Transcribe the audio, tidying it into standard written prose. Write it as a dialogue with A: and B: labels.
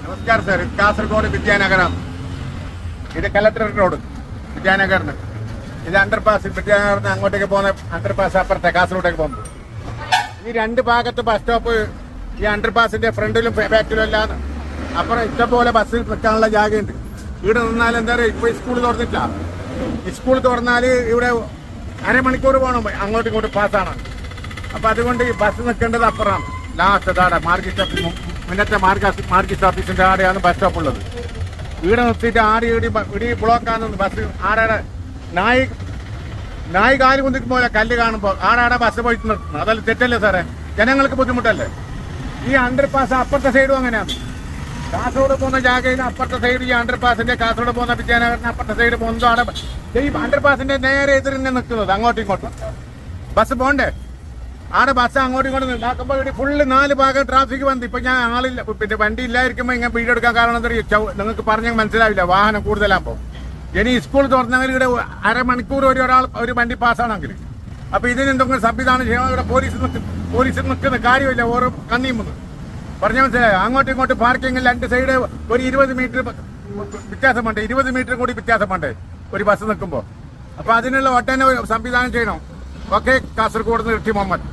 A: നമസ്കാരം സാർ. ഇത് കാസർഗോഡ് വിദ്യാനഗരം. ഇത് കലക്ടറേറ്റ് റോഡ് വിദ്യാനഗറിന്. ഇത് അണ്ടർപാസ് വിദ്യാനഗറിന് അങ്ങോട്ടേക്ക് പോകുന്ന അണ്ടർപാസ് അപ്പുറത്തെ കാസർഗോഡേക്ക് പോകുന്നത്. ഈ രണ്ട് ഭാഗത്ത് ബസ് സ്റ്റോപ്പ് ഈ അണ്ടർപാസിന്റെ ഫ്രണ്ടിലും ബാക്കിലും എല്ലാം അപ്പുറം ഇഷ്ടംപോലെ ബസ് നിൽക്കാനുള്ള ജാഗയുണ്ട്. ഇവിടെ നിന്നാൽ എന്താ പറയുക, ഇപ്പൊ സ്കൂൾ തുറന്നിട്ടില്ല. സ്കൂൾ തുറന്നാൽ ഇവിടെ അരമണിക്കൂർ പോകണം അങ്ങോട്ടും ഇങ്ങോട്ടും പാസ്സാണ്. അപ്പൊ അതുകൊണ്ട് ഈ ബസ് നിൽക്കേണ്ടത് അപ്പുറമാണ്. ലാസ്റ്റ് അതാണ് മാർക്കറ്റ് സ്റ്റോപ്പ്, മുന്നത്തെ മാർക്കറ്റ് ഓഫീസിന്റെ ആടെയാണ് ബസ് സ്റ്റോപ്പ് ഉള്ളത്. ഇവിടെ നിർത്തിയിട്ട് ഇടി ബ്ലോക്കാണ് ബസ്. ആടെ നായി കാല് കുന്തിക്കുമ്പോൾ കല്ല് കാണുമ്പോൾ ആടെ ബസ് പോയിട്ട് നിർത്തുന്നു. അതല്ല തെറ്റല്ലേ സാറേ? ജനങ്ങൾക്ക് ബുദ്ധിമുട്ടല്ലേ? ഈ അണ്ടർപാസ് അപ്പുറത്തെ സൈഡും അങ്ങനെയാണ്. കാസർഗോഡ് പോകുന്ന ജാഗയിൽ അപ്പുറത്തെ സൈഡ് ഈ അണ്ടർപാസിന്റെ, കാസർഗോഡ് പോകുന്ന വിദ്യാനഗറിന് അപ്പുറത്തെ സൈഡ് പോകുന്നതും അവിടെ ഈ അണ്ടർപാസിന്റെ നേരെ എതിരിന്നെ നിൽക്കുന്നത്. അങ്ങോട്ടും ഇങ്ങോട്ടും ബസ് പോണ്ടേ? ആടെ ബസ് അങ്ങോട്ടും ഇങ്ങോട്ടും ഉണ്ടാക്കുമ്പോൾ ഇവിടെ ഫുള്ള് 4 ഭാഗം ട്രാഫിക് വന്നു. ഇപ്പൊ ഞാൻ ആളില്ല, പിന്നെ വണ്ടി ഇല്ലായിരിക്കുമ്പോ ഇങ്ങനെ വീഡിയോ എടുക്കാൻ കാരണം നിങ്ങൾക്ക് പറഞ്ഞാൽ മനസ്സിലാവില്ല, വാഹനം കൂടുതലാകുമ്പോൾ. ഇനി സ്കൂൾ തുറന്നെങ്കിൽ ഇവിടെ അരമണിക്കൂർ ഒരു വണ്ടി പാസ്സാണെങ്കിൽ. അപ്പൊ ഇതിന് എന്തെങ്കിലും സംവിധാനം ചെയ്യണം. ഇവിടെ പോലീസ് നിൽക്കുന്ന കാര്യമില്ല. ഓരോ കണ്ണിയും വന്ന് പറഞ്ഞ മനസ്സിലായോ? അങ്ങോട്ടും ഇങ്ങോട്ടും പാർക്കിങ്ങിൽ 2 സൈഡ് ഒരു 20 മീറ്റർ വ്യത്യാസമുണ്ട്. 20 മീറ്റർ കൂടി വ്യത്യാസമുണ്ട് ഒരു ബസ് നിൽക്കുമ്പോൾ. അപ്പൊ അതിനുള്ള ഒട്ടനെ സംവിധാനം ചെയ്യണം. ഓക്കെ. കാസർഗോഡ് നിന്ന് ടി മുഹമ്മദ്.